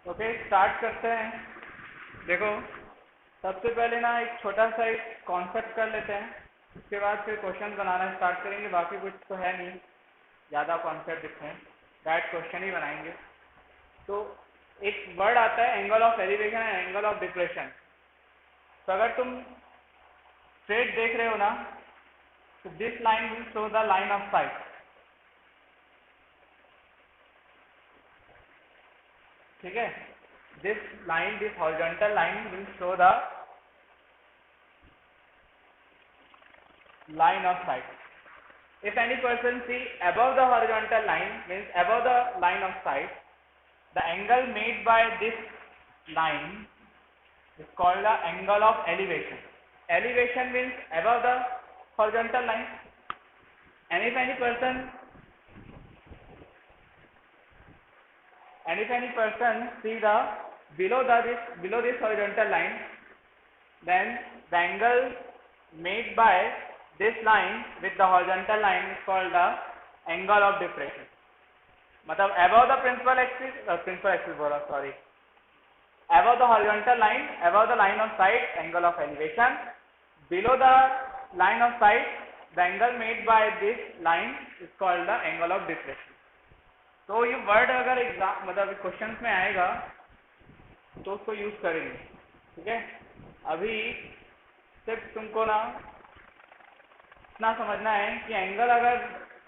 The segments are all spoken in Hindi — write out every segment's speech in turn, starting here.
ओके, स्टार्ट करते हैं। देखो, सबसे पहले ना एक छोटा सा एक कॉन्सेप्ट कर लेते हैं, उसके बाद फिर क्वेश्चन बनाना स्टार्ट करेंगे। बाकी कुछ तो है नहीं, ज़्यादा कॉन्सेप्ट दिखते हैं, डायरेक्ट क्वेश्चन ही बनाएंगे। तो एक वर्ड आता है angle of elevation and angle of depression. तो अगर तुम स्ट्रेट देख रहे हो ना, तो this line will show the line of site. ठीक है, this line, this horizontal line will show the line of sight. If any person see above the horizontal line, means above the line of sight, the angle made by this line is called the angle of elevation. Elevation means above the horizontal line. And if any person see the below this horizontal line, then the angle made by this line with the horizontal line is called the angle of depression. मतलब above the principal axis बोला, sorry, above the horizontal line, above the line of sight, angle of elevation. Below the line of sight, the angle made by this line is called the angle of depression. तो ये वर्ड अगर एग्जाम मतलब क्वेश्चंस में आएगा तो उसको यूज करेंगे। ठीक है, अभी सिर्फ तुमको ना इतना समझना है कि एंगल अगर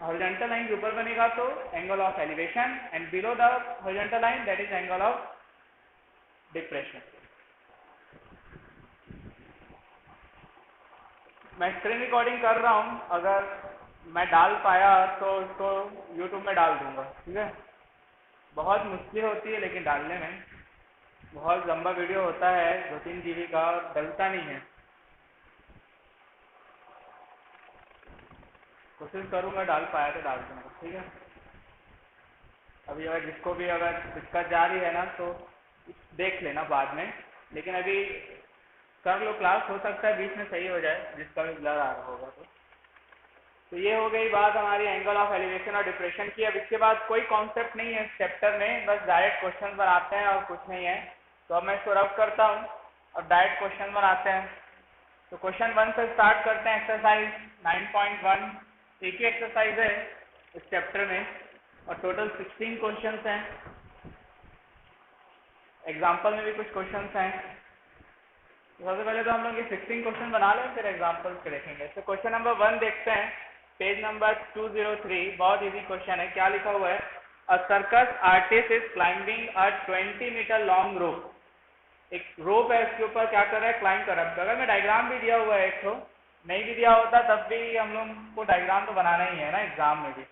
हॉरिजॉन्टल लाइन के ऊपर बनेगा तो angle of elevation, and below the horizontal line that is angle of depression. मैं स्क्रीन रिकॉर्डिंग कर रहा हूँ, अगर मैं डाल पाया तो उसको यूट्यूब में डाल दूंगा। ठीक है, बहुत मुश्किल होती है लेकिन डालने में, बहुत लंबा वीडियो होता है, 2-3 GB का, डलता नहीं है। कोशिश करूंगा डाल पाया तो डाल दूंगा। ठीक है, अभी अगर जिसको भी अगर दिक्कत जा रही है ना तो देख लेना बाद में, लेकिन अभी कर लो क्लास, हो सकता है बीच में सही हो जाए जिसका भी ब्लर आ रहा होगा। तो ये हो गई बात हमारी एंगल ऑफ एलिवेशन और डिप्रेशन की। अब इसके बाद कोई कॉन्सेप्ट नहीं है इस चैप्टर में, बस डायरेक्ट क्वेश्चन बनाते हैं और कुछ नहीं है। तो अब मैं इसको रब करता हूँ और डायरेक्ट क्वेश्चन बनाते हैं। तो क्वेश्चन 1 से स्टार्ट करते हैं। एक्सरसाइज 9.1 एक ही एक्सरसाइज है इस चैप्टर में और टोटल 16 क्वेश्चन हैं। एग्जाम्पल में भी कुछ क्वेश्चन हैं। तो सबसे पहले तो हम लोग ये 16 क्वेश्चन बना लें, फिर एग्जाम्पल के देखेंगे। तो क्वेश्चन नंबर 1 देखते हैं, पेज नंबर 203। बहुत इजी क्वेश्चन है। क्या लिखा हुआ है? A circus artist is climbing a 20 metre long rope. एक रोप है, उसके ऊपर क्या कर रहा है? क्लाइंब कर रहा है। अगर मैं डायग्राम भी दिया हुआ है, एक तो नहीं भी दिया होता तब भी हम लोग को डायग्राम तो बनाना ही है ना एग्जाम में भी।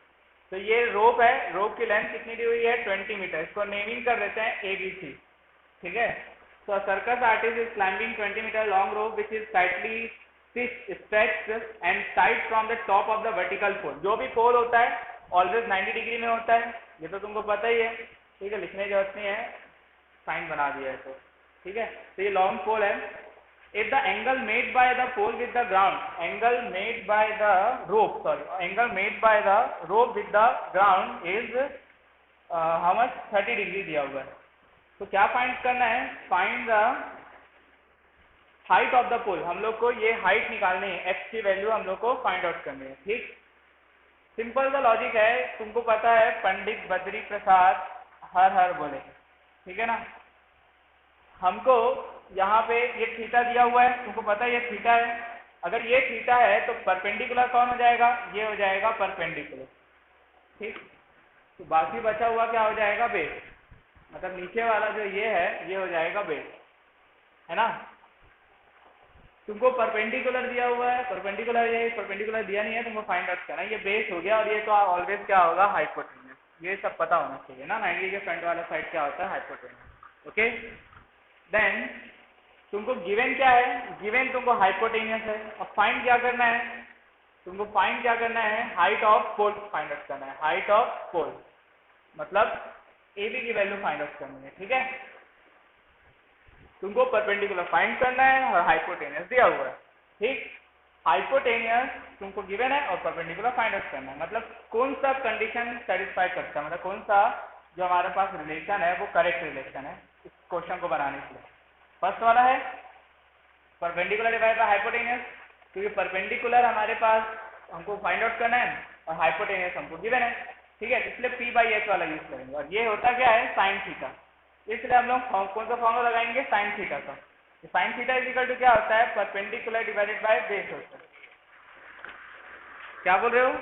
तो ये रोप है, रोप की लेंथ कितनी दी हुई है? 20 मीटर। इसको नेमिंग कर देते हैं ABC। ठीक है, so a circus artist is climbing 20 meter long rope which is tightly stretched and tied from the top of the vertical pole। जो भी पोल होता है ऑलवेज 90 डिग्री में होता है, ये तो तुमको पता ही है। ठीक है, लिखने की जरूरत नहीं है, साइन बना दिया है तो। ठीक है, तो ये लॉन्ग पोल है। If the angle made by the pole with the ground, angle made by the rope, sorry, angle made by the rope with the ground is how much? 30 degree दिया हुआ है। तो क्या फाइंड करना है? Find the height of the pole. हम लोग को ये हाइट निकालनी है, x की वैल्यू हम लोग को फाइंड आउट करनी है। ठीक, सिंपल सा लॉजिक है, तुमको पता है पंडित बद्री प्रसाद हर हर बोले। ठीक है ना, हमको यहाँ पे ये थीटा दिया हुआ है, तुमको पता है ये थीटा है। अगर ये थीटा है तो परपेंडिकुलर कौन हो जाएगा? ये हो जाएगा परपेंडिकुलर। ठीक, तो बाकी बचा हुआ क्या हो जाएगा? बेस। मतलब नीचे वाला जो ये है, ये हो जाएगा बेस, है ना। तुमको परपेंडिकुलर दिया हुआ है, परपेंडिकुलर, ये परपेंडिकुलर दिया नहीं है, तुमको फाइंड आउट करना है। ये बेस हो गया और ये तो ऑलवेज क्या होगा? हाइपोटेन्यूस। ये सब पता होना चाहिए ना, 90 के फ्रंट वाला साइड क्या होता है? हाइपोटेन्यूस। ओके, देन तुमको गिवन क्या है? गिवन तुमको हाइपोटेन्यूस है। अब फाइंड क्या करना है? तुमको फाइंड क्या करना है? Height of pole find out करना है। हाइट ऑफ पोल मतलब AB की वैल्यू फाइंड आउट करनी है। ठीक है, तुमको परपेंडिकुलर फाइंड करना है और हाइपोटेनियस दिया हुआ है। ठीक, हाइपोटेनियस तुमको गिवन है और परपेंडिकुलर फाइंड आउट करना है। मतलब कौन सा कंडीशन सेटिस्फाई करता है, मतलब कौन सा जो हमारे पास रिलेशन है वो करेक्ट रिलेशन है इस क्वेश्चन को बनाने के लिए। फर्स्ट वाला है परपेंडिकुलर डिवाइड बाय हाइपोटेनियस, क्योंकि परपेंडिकुलर हमारे पास हमको फाइंड आउट करना है और हाइपोटेनियस हमको गिवन है, ठीक है, इसलिए पी बाई एच वाला यूज करेंगे। और ये होता क्या है साइन थीटा, इसलिए हम लोग कौन सा फॉर्मूला लगाएंगे साइन थीटा का। Sine theta is equal to क्या होता है परपेंडिकुलर डिवाइडेड बाय बेस होता है। क्या बोल रहे हो?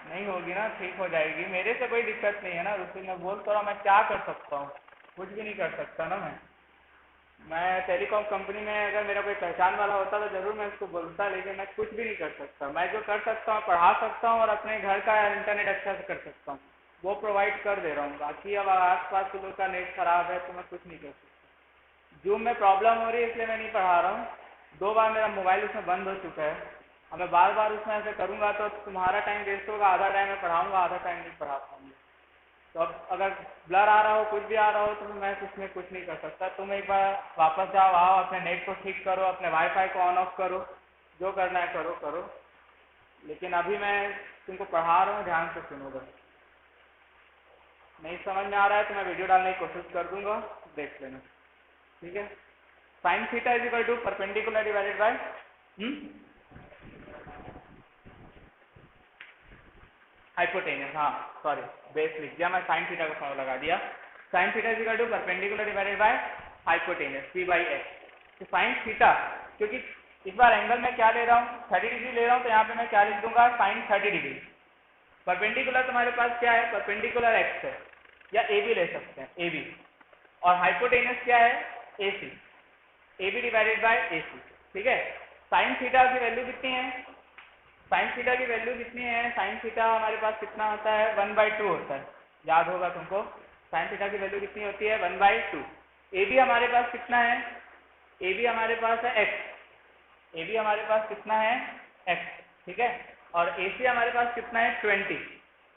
नहीं होगी ना, ठीक हो जाएगी, मेरे से कोई दिक्कत नहीं है ना रुचि, मैं बोल तो रहा हूँ मैं क्या कर सकता हूँ, कुछ भी नहीं कर सकता ना। मैं टेलीकॉम कंपनी में अगर मेरा कोई पहचान वाला होता तो जरूर मैं उसको बोलता, लेकिन मैं कुछ भी नहीं कर सकता। मैं जो कर सकता हूँ पढ़ा सकता हूँ और अपने घर का इंटरनेट अच्छा से कर सकता हूँ, वो प्रोवाइड कर दे रहा हूँ। बाकी अब आस पास के लोग का नेट खराब है तो मैं कुछ नहीं कर सकता। जूम में प्रॉब्लम हो रही है इसलिए मैं नहीं पढ़ा रहा हूँ। 2 बार मेरा मोबाइल उसमें बंद हो चुका है, अब मैं बार बार उसमें ऐसे करूँगा तो तुम्हारा टाइम वेस्ट होगा, आधा टाइम मैं पढ़ाऊँगा आधा टाइम नहीं पढ़ा पाऊँगा। तो अब अगर ब्लर आ रहा हो कुछ भी आ रहा हो तो मैं उसमें कुछ नहीं कर सकता। तुम एक बार वापस जाओ, आओ अपने नेट को ठीक करो, अपने वाईफाई को ऑन ऑफ करो, जो करना है करो करो, लेकिन अभी मैं तुमको पढ़ा रहा हूँ, ध्यान से सुनो बस। नहीं समझ में आ रहा है तो मैं वीडियो डालने की कोशिश कर दूंगा, देख लेना, ठीक है। Sine theta is equal to perpendicular divided by hypotenuse, हाँ सॉरी बेस लिख दिया मैं, साइन थीटा का फॉर्मूला लगा दिया। Sine theta is equal to perpendicular divided by hypotenuse P by H. तो साइन थीटा, क्योंकि इस बार एंगल में क्या ले रहा हूँ 30 डिग्री ले रहा हूँ, तो यहाँ पे मैं क्या लिख दूंगा साइन 30 डिग्री। परपेंडिकुलर तुम्हारे पास क्या है परपेंडिकुलर एक्स है, या ए बी ले सकते हैं ए बी, और हाइपोटेनियस क्या है ए C, A B divided by ए सी, ठीक है। साइन थीटा की वैल्यू कितनी है, साइन थीटा की वैल्यू कितनी है, साइन थीटा हमारे पास कितना होता है 1/2 होता है, याद होगा तुमको। साइन थीटा की वैल्यू कितनी होती है 1/2। ए बी हमारे पास कितना है, ए बी हमारे पास है एक्स, ए बी हमारे पास कितना है एक्स, ठीक है, और ए सी हमारे पास कितना है 20।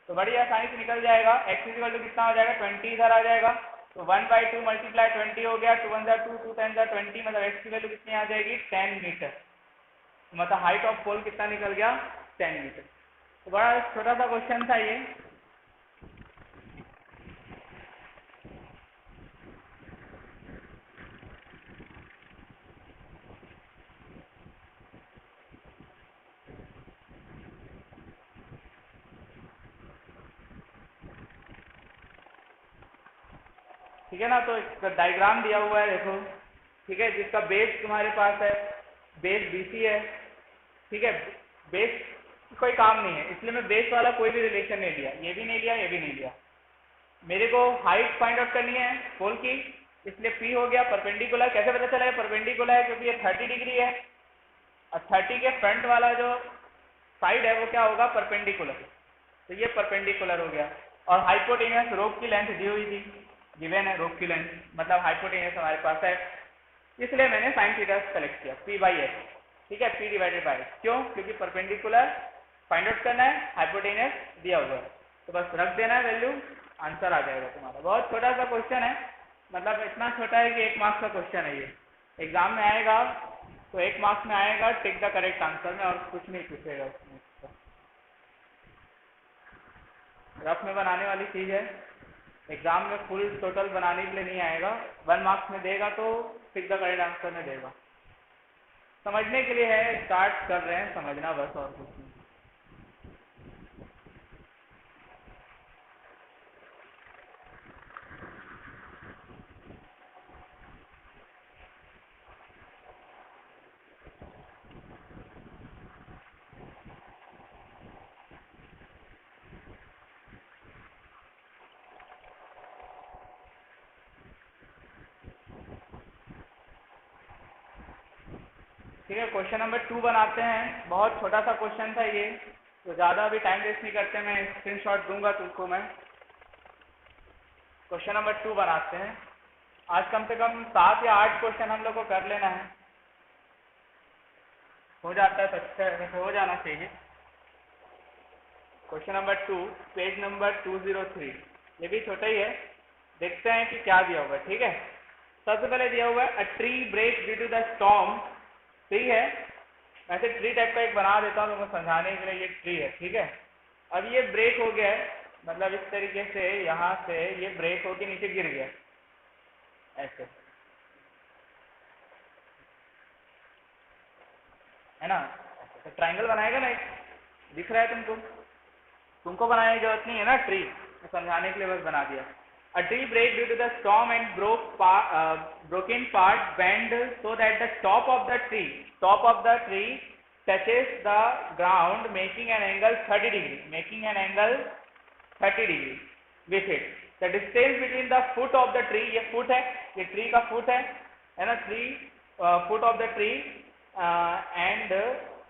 तो बड़ी आसानी से निकल जाएगा, एक्स इक्वल टू कितना हो जाएगा 20 इधर आ जाएगा, तो 1/2 मल्टीप्लाई 20 हो गया, 2 1 जा 2 2 10 जा 20, मतलब एक्स की वैल्यू कितनी आ जाएगी 10 मीटर, मतलब हाइट ऑफ पोल कितना निकल गया 10 मीटर। तो बड़ा छोटा सा क्वेश्चन था ये। ठीक है ना, तो एक डायग्राम दिया हुआ है देखो, ठीक है, जिसका बेस तुम्हारे पास है, बेस BC है, ठीक है, बेस कोई काम नहीं है इसलिए मैं बेस वाला कोई भी रिलेशन नहीं लिया, ये भी नहीं लिया ये भी नहीं लिया। मेरे को हाइट फाइंड आउट करनी है पोल की, इसलिए P हो गया परपेंडिकुलर। कैसे पता चला है परपेंडिकुलर है, क्योंकि ये 30 डिग्री है और 30 के फ्रंट वाला जो साइड है वो क्या होगा परपेंडिकुलर, तो ये परपेंडिकुलर हो गया। और हाइपोटेनियस रोप की लेंथ दी हुई थी, गिवन है रोप की लेंथ, मतलब हाइपोटेनियस हमारे पास है, इसलिए मैंने साइन थीटा सेलेक्ट किया पी बाई एच, ठीक है, पी डिवाइडेड बाई, क्यों, क्योंकि परपेंडिकुलर फाइंड आउट करना है, हाइपोटेनियस दिया हुआ है, तो बस रख देना है वैल्यू, आंसर आ जाएगा तुम्हारा। बहुत छोटा सा क्वेश्चन है, मतलब इतना छोटा है कि 1 मार्क्स का क्वेश्चन है ये, एग्जाम में आएगा तो 1 मार्क्स में आएगा, टिक द करेक्ट आंसर में, और कुछ नहीं पूछेगा उसमें। रफ में बनाने वाली चीज है, एग्जाम में फुल टोटल बनाने के लिए नहीं आएगा, 1 मार्क्स में देगा तो टिक द करेक्ट आंसर में देगा। समझने के लिए है, स्टार्ट कर रहे हैं समझना बस, और कुछ नहीं। ठीक है, क्वेश्चन नंबर 2 बनाते हैं। बहुत छोटा सा क्वेश्चन था ये, तो ज़्यादा अभी टाइम वेस्ट नहीं करते, मैं स्क्रीनशॉट दूंगा तुमको मैं। क्वेश्चन नंबर 2 बनाते हैं। आज कम से कम 7 या 8 क्वेश्चन हम लोग को कर लेना है, हो जाता है तो अच्छा है, हो जाना चाहिए। क्वेश्चन नंबर 2, पेज नंबर 203, ये भी छोटा ही है, देखते हैं कि क्या दिया हुआ है। ठीक है, सबसे पहले दिया हुआ है a tree break due to the storm, ठीक है, ऐसे ट्री टाइप का एक बना देता हूँ तुमको समझाने के लिए, ये ट्री है, ठीक है। अब ये ब्रेक हो गया है, मतलब इस तरीके से यहाँ से ये ब्रेक होके नीचे गिर गया ऐसे, है ना। तो ट्रायंगल बनाएगा ना, एक दिख रहा है तुमको बनाने की जरूरत नहीं है ना ट्री, तो समझाने के लिए बस बना दिया। A tree break due to the storm and broken part bend so that the top of the tree touches the ground, making an angle 30 degree with it. The distance between the foot of the tree, ये foot है, ये tree का foot है ना, foot of the tree and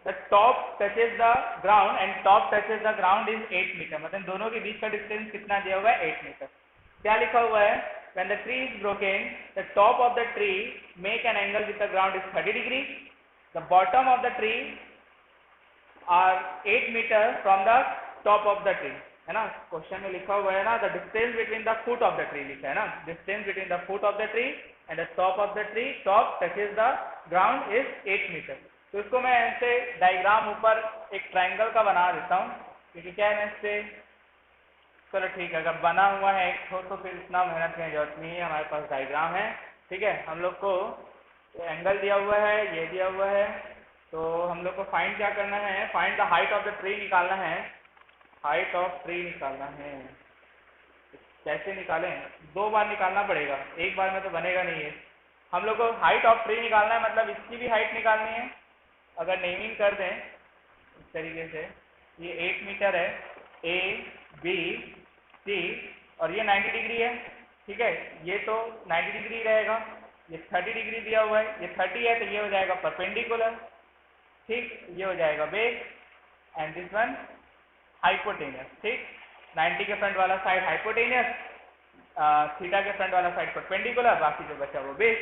the top touches the ground and top touches the ground is 8 metre, मतलब दोनों के बीच का डिस्टेंस कितना दिया हुआ है 8 मीटर। क्या लिखा हुआ है, when the tree is broken, the top of the tree make an angle with the ground is 30 degree, the bottom of the tree are 8 meter from the top of the tree, है ना। क्वेश्चन में लिखा हुआ है ना, the distance between the foot of the tree लिखा है ना, distance between the foot of the tree and the top of the tree, top touches the ground is 8 meter। तो इसको मैं ऐसे डायग्राम ऊपर एक ट्रायंगल का बना देता हूँ, क्योंकि क्या है ना इससे, चलो ठीक है, अगर बना हुआ है एक तो फिर इतना मेहनत करने की जरूरत नहीं है, हमारे पास डायग्राम है, ठीक है। हम लोग को एंगल दिया हुआ है, ये दिया हुआ है, तो हम लोग को फाइंड क्या करना है, find the height of the tree निकालना है, हाइट ऑफ ट्री निकालना है। कैसे निकालें, 2 बार निकालना पड़ेगा, एक बार में तो बनेगा नहीं है। हम लोग को हाइट ऑफ ट्री निकालना है, मतलब इसकी भी हाइट निकालनी है। अगर नेमिंग कर दें इस तरीके से, ये 8 मीटर है, ए बी सी, और ये 90 डिग्री है, ठीक है, ये तो 90 डिग्री रहेगा, ये 30 डिग्री दिया हुआ है, ये 30 है, तो ये हो जाएगा परपेंडिकुलर, ठीक, ये हो जाएगा base, and this one hypotenuse, ठीक। 90 के फ्रंट वाला साइड हाइपोटेनियस, थीटा के फ्रंट वाला साइड परपेंडिकुलर, बाकी जो बचा वो बेस,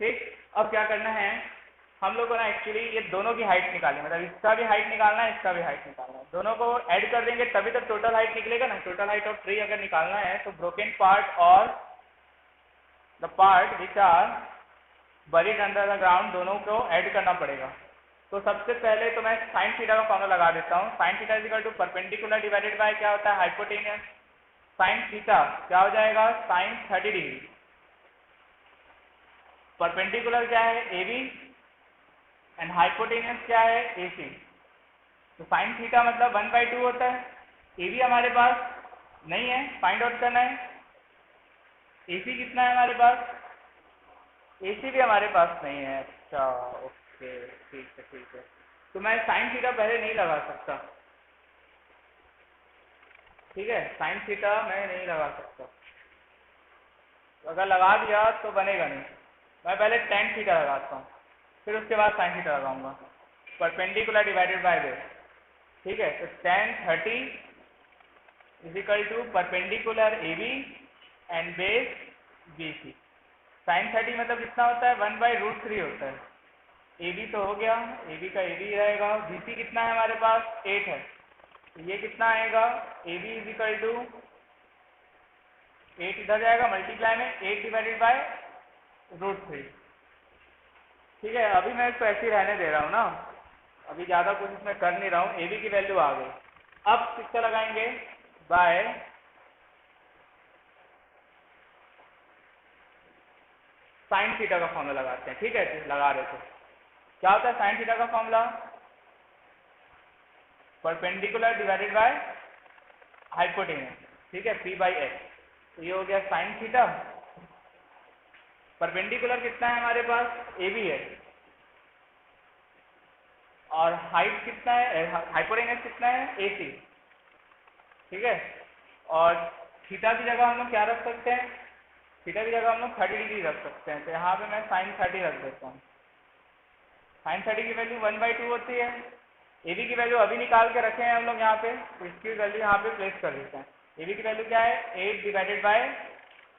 ठीक। अब क्या करना है हम लोग को ना, एक्चुअली ये दोनों की हाइट निकालनी, मतलब इसका भी हाइट निकालना है, इसका भी हाइट निकालना है, दोनों को ऐड कर देंगे तभी तो टोटल हाइट निकलेगा ना। टोटल हाइट ऑफ ट्री अगर निकालना है तो ब्रोकन पार्ट और the part which are buried under the ground, दोनों को ऐड करना पड़ेगा। तो सबसे पहले तो मैं साइन थीटा का फॉर्मूला लगा देता हूँ। Sine theta equal to perpendicular divided by क्या होता है, हाइपोटेनियस। साइन थीटा क्या हो जाएगा, साइन 30 डिग्री। परपेंडिकुलर क्या है, ए बी, एंड हाइपोटेनियस क्या है, ए सी। तो साइन थीटा मतलब 1/2 होता है। ए बी हमारे पास नहीं है, फाइंड आउट करना है। ए सी कितना है हमारे पास, ए सी भी हमारे पास नहीं है। अच्छा ओके, ठीक है। तो मैं साइन थीटा पहले नहीं लगा सकता, ठीक है, साइन थीटा मैं नहीं लगा सकता, अगर लगा दिया तो बनेगा नहीं। मैं पहले टेन थीटा लगाता हूँ, फिर उसके बाद साइन थीटा लगाऊंगा। परपेंडिकुलर डिवाइडेड बाय बेस, ठीक है। तो tan 30 is equal to perpendicular A B and base B C. Sine 30 मतलब कितना होता है, 1/√3 होता है। ए बी तो हो गया, ए बी का ए बी रहेगा। बी सी कितना है हमारे पास, 8 है, तो ये कितना आएगा, A B is equal to 8 इधर जाएगा, मल्टीप्लाई में 8 डिवाइडेड बाय √3, ठीक है। अभी मैं इसको ऐसे ही रहने दे रहा हूँ ना, अभी ज़्यादा कुछ इसमें कर नहीं रहा हूँ। ए बी की वैल्यू आ गई। अब किसका लगाएंगे, बाय साइन थीटा का फॉर्मूला लगाते हैं, ठीक है। लगा रहे थे, क्या होता है साइन थीटा का formula, perpendicular divided by hypotenuse, ठीक है, p/s। तो ये हो गया साइन थीटा। परपेंडिकुलर कितना है हमारे पास, ए बी है, और हाइट कितना है, हाइपोटेनियस कितना है, ए सी, ठीक है। और थीटा की जगह हम लोग क्या रख सकते हैं, थीटा की जगह हम लोग 30 डिग्री रख सकते हैं। तो यहाँ पे मैं साइन 30 रख देता हूँ। साइन 30 की वैल्यू 1/2 होती है। ए बी की वैल्यू अभी निकाल के रखे हैं हम लोग यहाँ पे, तो इसकी वैल्यू यहाँ पे प्लेस कर देते हैं। ए बी की वैल्यू क्या है, 8 डिवाइडेड बाय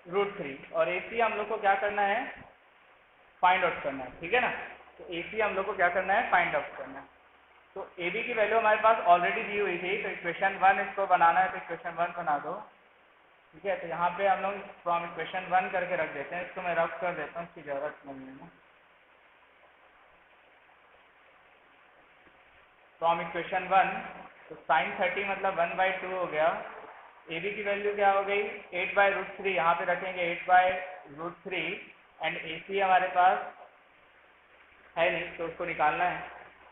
√3, और ए सी हम लोग को क्या करना है, फाइंड आउट करना है, ठीक है ना। तो ए सी हम लोग को क्या करना है, फाइंड आउट करना है। तो ए बी की वैल्यू हमारे पास ऑलरेडी दी हुई थी, तो इक्वेशन 1 इसको बनाना है, तो इक्वेशन 1 बना दो, ठीक है। तो यहाँ पे हम लोग फ्रॉम इक्वेशन 1 करके रख देते हैं, इसको मैं रफ कर देता हूँ, इसकी जरूरत नहीं है ना। फ्रॉम इक्वेशन 1, तो साइन 30 मतलब 1/2 हो गया। ए बी की वैल्यू क्या हो गई 8/√3, यहाँ पे रखेंगे 8/√3 एंड ए सी हमारे पास है नहीं तो उसको निकालना है।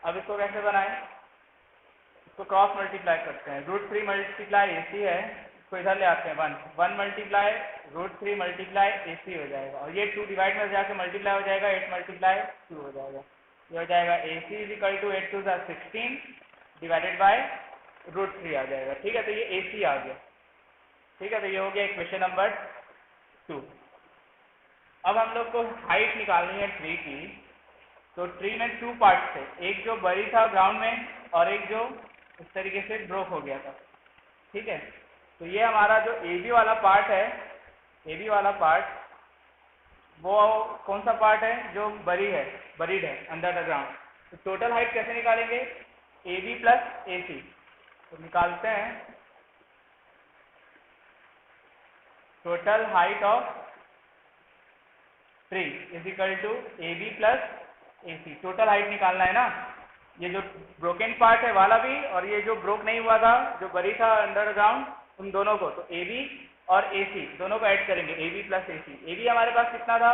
अब इसको कैसे बनाएं, इसको क्रॉस मल्टीप्लाई करते हैं। √3 मल्टीप्लाई ए सी है, इसको इधर ले आते हैं 1 मल्टीप्लाई √3 मल्टीप्लाई ए सी हो जाएगा, और ये 2 डिवाइड में जाके मल्टीप्लाई हो जाएगा, 8 मल्टीप्लाई 2 हो जाएगा। ये हो जाएगा A C is equal to 8 2 16 divided by √3 आ जाएगा। ठीक है, तो ये ए सी आ गया। ठीक है, तो ये हो गया इक्वेशन नंबर 2। अब हम लोग को हाइट निकालनी है ट्री की। तो ट्री में 2 पार्ट थे, एक जो बड़ी था ग्राउंड में और एक जो इस तरीके से ब्रोक हो गया था। ठीक है, तो ये हमारा जो ए बी वाला पार्ट है, ए बी वाला पार्ट वो कौन सा पार्ट है, जो बरीड है अंडर द ग्राउंड। तो टोटल हाइट कैसे निकालेंगे, ए बी प्लस ए सी। तो निकालते हैं total height of tree is equal to A B plus A C. Total height निकालना है ना, ये जो ब्रोकन पार्ट है वाला भी और ये जो ब्रोक नहीं हुआ था, जो बरी था अंडर ग्राउंड, उन दोनों को, तो ए बी और ए सी दोनों को ऐड करेंगे, A B plus A C. A B हमारे पास कितना था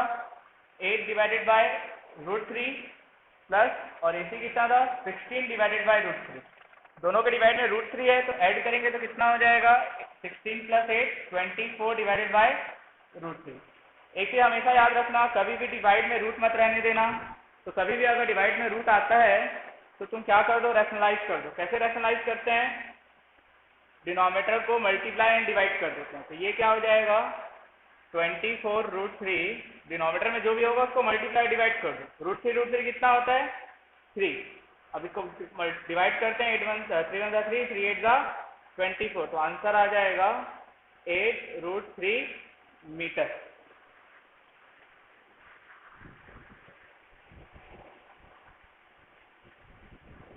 8 डिवाइडेड बाय √3 प्लस, और ए सी कितना था 16 डिवाइडेड बाय √3। दोनों के डिवाइड में √3 है, तो ऐड करेंगे तो कितना हो जाएगा 16 प्लस 8 24 डिवाइडेड बाय √3। एक ही हमेशा याद रखना, कभी भी डिवाइड में रूट मत रहने देना। तो कभी भी अगर डिवाइड में रूट आता है तो तुम क्या कर दो, रैशनलाइज कर दो। कैसे रैशनलाइज करते हैं, डिनोमिनेटर को मल्टीप्लाई एंड डिवाइड कर देते हैं। तो ये क्या हो जाएगा 24√3, डिनोमिनेटर में जो भी होगा उसको मल्टीप्लाई डिवाइड कर दो। √3 कितना होता है 3। अब इसको डिवाइड करते हैं, 8 1 3 1 3 3 8 24, तो आंसर आ जाएगा 8√3 मीटर।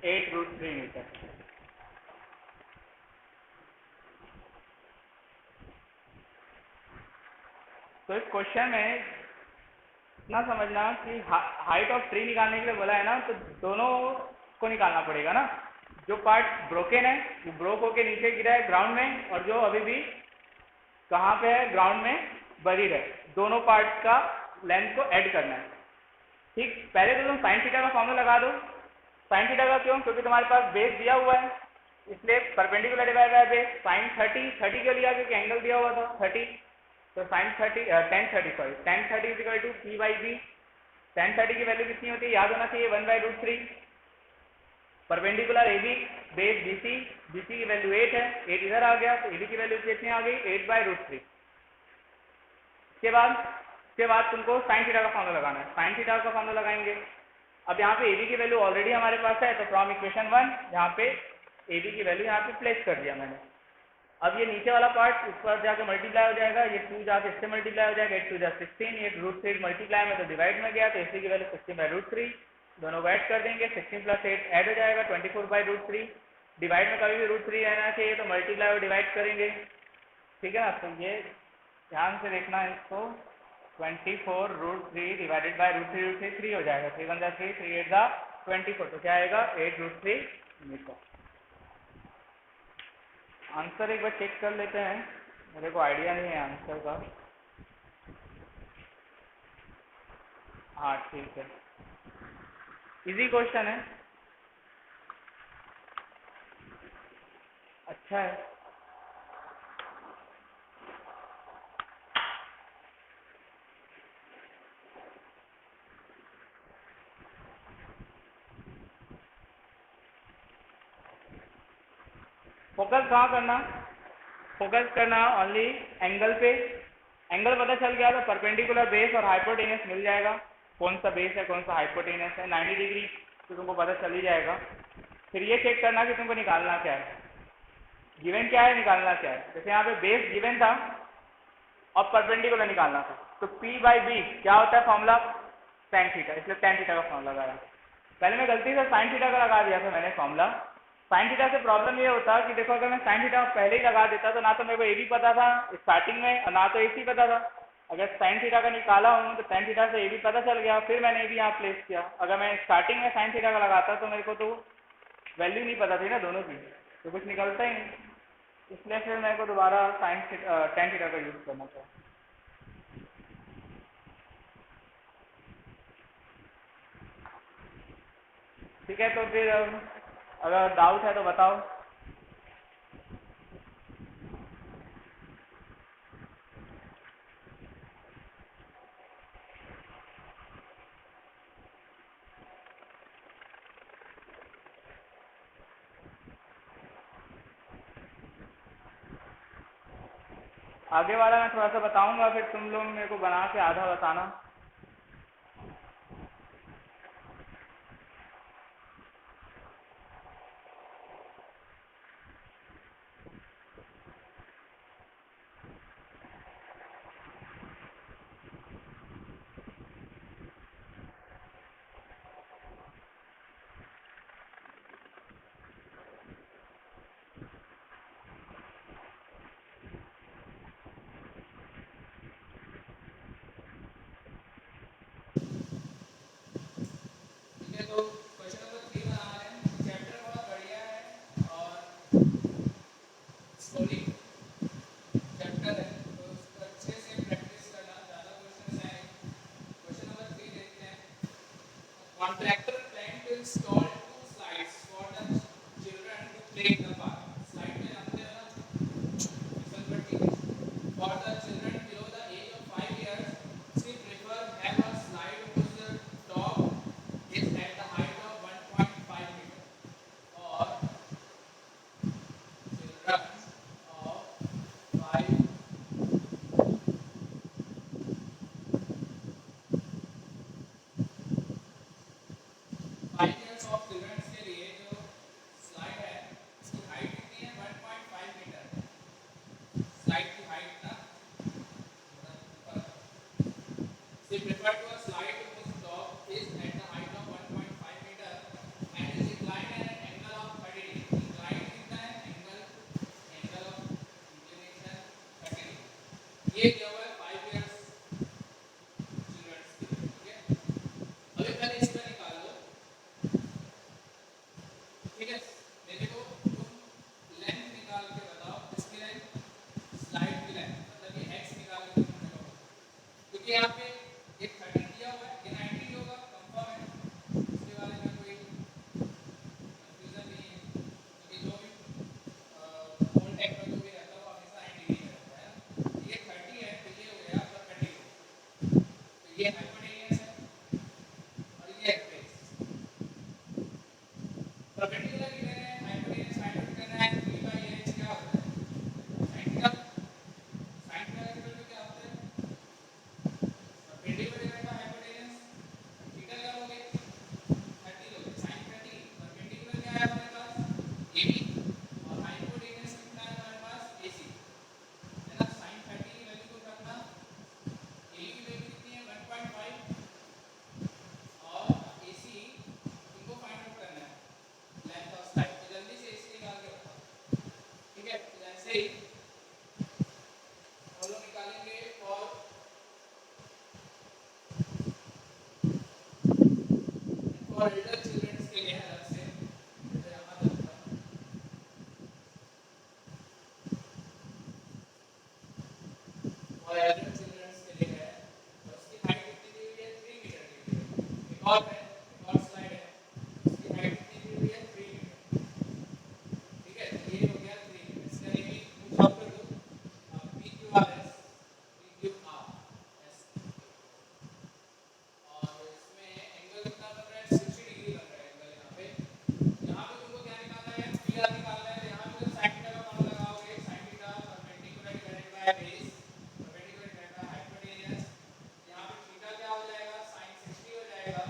√3 मीटर। तो इस क्वेश्चन में इतना समझना कि हाइट ऑफ ट्री निकालने के लिए बोला है ना, तो दोनों को निकालना पड़ेगा ना। जो पार्ट ब्रोकन है वो ब्रोक होके नीचे गिरा है ग्राउंड में, और जो अभी भी कहाँ पे है ग्राउंड में बरीड है, दोनों पार्ट का लेंथ को ऐड करना है। ठीक, पहले तो तुम साइन थीटा का फॉर्मूला लगा दो। साइन थीटा का क्यों, क्योंकि तुम्हारे पास बेस दिया हुआ है, इसलिए perpendicular divide by base. Sine 30 क्यों लिया, क्योंकि एंगल दिया हुआ था 30, तो sine 30 tan 30 is equal to p/b। tan 30 की वैल्यू कितनी होती है, याद होना चाहिए 1/√3। Perpendicular A B base BC, BC की वैल्यू 8 है, 8 इधर आ गया, तो ए बी की वैल्यू कितनी आ गई 8/√3। इसके बाद तुमको साइन थीटा का फॉर्मूला लगाना है। साइन थीटा का फॉर्मूला लगाएंगे। अब यहाँ पे ए बी की वैल्यू ऑलरेडी हमारे पास है, तो फ्रॉम इक्वेशन 1 यहाँ पे ए बी की वैल्यू यहाँ पे प्लेस कर दिया मैंने। अब ये नीचे वाला पार्ट इस पर जाकर मल्टीप्लाई हो जाएगा, ये 2 जाकर इससे मल्टीप्लाई हो जाएगा, 8 2 16, ये √3 मल्टीप्लाई में तो डिवाइड में गया, तो इसी की वैल्यू 16/√3। दोनों को ऐड कर देंगे, 16 प्लस 8 ऐड हो जाएगा 24/√3। डिवाइड में कभी भी √3 रहना चाहिए, तो मल्टीप्लाई और डिवाइड करेंगे। ठीक है ना, तो ये ध्यान से देखना है इसको, 24√3 डिवाइडेड बाय √3 3 हो जाएगा, 3 1 3 3 8 24, तो क्या आएगा 8√3 मीटर। आंसर एक बार चेक कर लेते हैं, मेरे को आइडिया नहीं है आंसर का। हाँ ठीक है, इजी क्वेश्चन है, अच्छा है। फोकस कहाँ करना, फोकस करना ओनली एंगल पे। एंगल पता चल गया तो परपेंडिकुलर बेस और हाइपोटेनस मिल जाएगा, कौन सा बेस है कौन सा हाइपोटेनस है। 90 डिग्री तो तुमको पता चल ही जाएगा। फिर ये चेक करना कि तुमको निकालना क्या है, गिवन क्या है, निकालना क्या है। जैसे यहाँ पे बेस गिवन था और परपेंडिकुलर निकालना था, तो p/b क्या होता है फॉर्मूला tan थीटा, इसलिए tan थीटा का फॉर्मूला लगाया। पहले मैं गलती से sin थीटा का लगा दिया था मैंने फॉर्मूला। sin थीटा से प्रॉब्लम ये होता कि देखो, अगर मैं sin थीटा पहले ही लगा देता तो ना तो मेरे को ए बी पता था स्टार्टिंग में और ना तो ए सी पता था। अगर sin थीटा का निकाला हूँ तो tan थीटा से ए बी पता चल गया, फिर मैंने ए बी यहाँ प्लेस किया। अगर मैं स्टार्टिंग में sin थीटा का लगाता तो मेरे को तो वैल्यू नहीं पता थी ना दोनों की, तो कुछ निकलता ही नहीं, इसलिए फिर मेरे को दोबारा साइन टेन थीटा का यूज़ करना था। ठीक है, तो फिर अगर डाउट है तो बताओ। आगे वाला मैं थोड़ा सा बताऊंगा, फिर तुम लोग मेरे को बना के आधा बताना। तो क्वेश्चन नंबर 3 बना रहे हैं। चैप्टर बहुत बढ़िया है और स्लोली चैप्टर है, तो उसको अच्छे से प्रैक्टिस करना। ज़्यादा क्वेश्चन है। क्वेश्चन नंबर 3 देखते हैं। Contractor plan to install 2 slides for the children to play in the park. Slide में जानते हो ना, फिसल पट्टी। For the children below the age of 5 years, she prefer have a slide whose top is at the height of 1.5 meter. For children of 5 years of children के लिए जो स्लाइड है उसकी हाइट कितनी है? 1.5 मीटर। स्लाइड की हाइट ना she prefer to a slide whose top is at the height of 1.5 meter and is inclined at an angle of 30 degree. Inclined कितना है? angle of inclination 30 degree। ये क्या हुआ है? 5 years चिल्ड्रंस के लिए। ठीक है, अभी पहले इसका निकाल लो। ठीक है, मेरे को तुम लेंथ निकाल के बताओ। इसकी लेंथ, स्लाइड की लेंथ, मतलब ये x निकाल के तुम मेरे को बताओ। क्योंकि यहाँ पे एक 30 दिया हुआ है, ये 90 होगा, कंफर्म है, इसके बारे में कोई कंफ्यूजन नहीं है। क्योंकि जो भी होल टेक में जो भी रहता है वो हमेशा 90 में रहता है ना। ये 30 है, तो ये हो गया आपका 30। तो ये हाइपोटेनियस है और ये एक्वेस। परपेंडिकुलर गिवन है, हाइपोटेनियस फाइंड आउट करना है। v बाय h क्या होता है? sin theta. sin theta equal to क्या होता है? परपेंडिकुलर गिवन का हाइपोटेनियस थीटा क्या लोगे? 30 लोगे। sin 30। परपेंडिकुलर क्या है हमारे पास? ab और हाइपोटेनियस कितना है हमारे पास? ac है ना। sin 30 की वैल्यू को रखना, ab की वैल्यू कितनी है? 1.5 और ac इनको फाइंड आउट करना है, लेंथ ऑफ स्लाइड। तो जल्दी से AC निकाल के बताओ। ठीक है, तो जैसे ही हम लोग निकालेंगे फॉर एल्डर चिल्ड्रंस के लिए अलग से, तो यहाँ लगता फॉर एल्डर चिल्ड्रंस के लिए है। तो उसकी हाइट कितनी दी हुई है? 3 मीटर दी हुई है। एक और है, एक और स्लाइड है, उसकी हाइट कितनी दी हुई है? 3 मीटर। ठीक है, तो ये हो गया 3 मीटर। इसका भी पूछा कर दो PQRS, PQRS और इसमें एंगल कितना बन रहा है? 60 डिग्री बन रहा है एंगल यहाँ पे। यहाँ पे तुमको क्या निकालना है? PR निकालना है। यहाँ पे sin थीटा का फॉर्मूला लगाओगे। sin theta perpendicular divided by base, perpendicular divided by hypotenuse. यहाँ पे थीटा क्या हो जाएगा? sin 60 हो जाएगा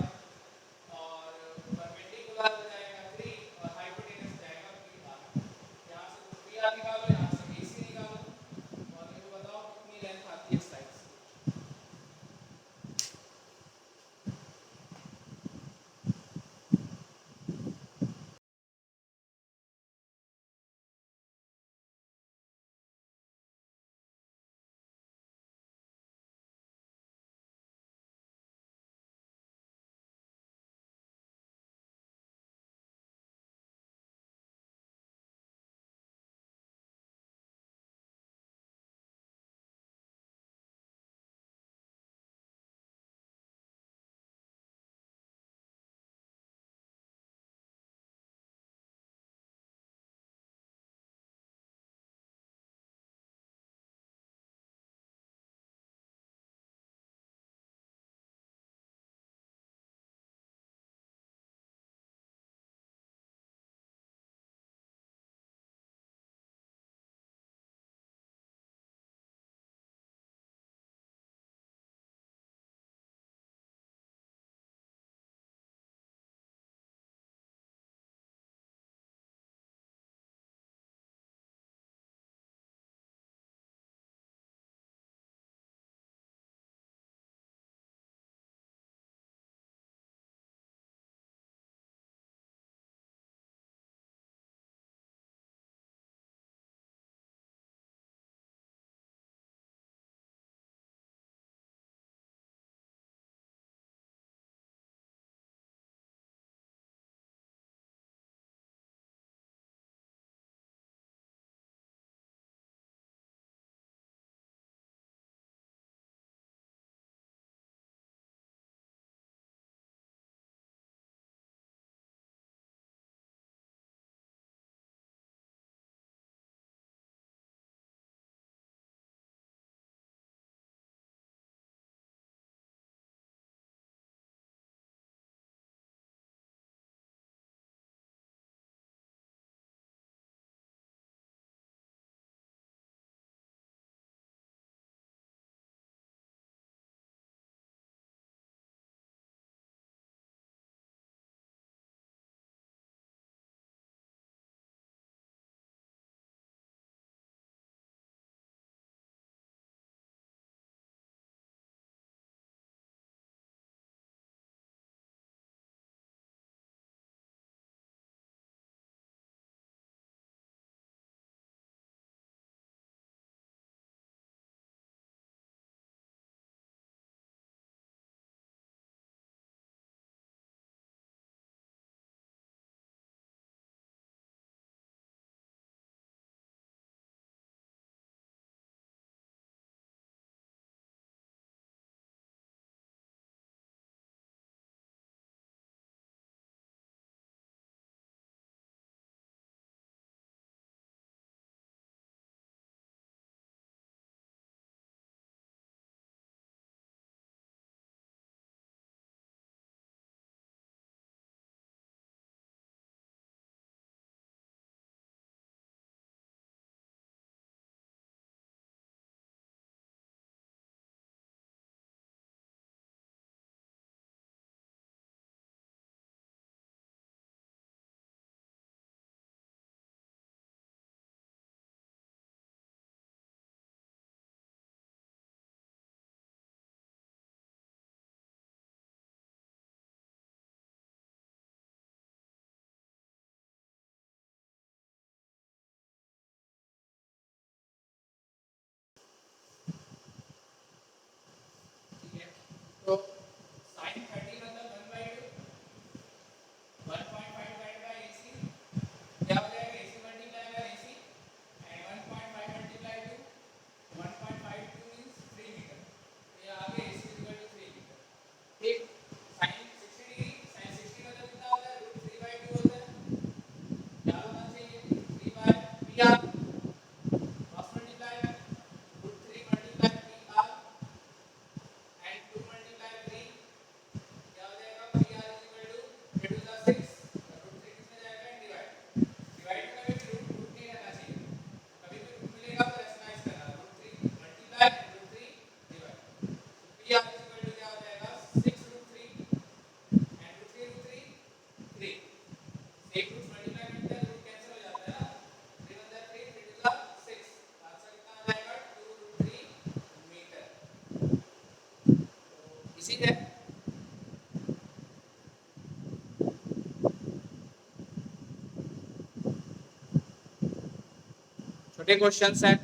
छोटे क्वेश्चंस हैं।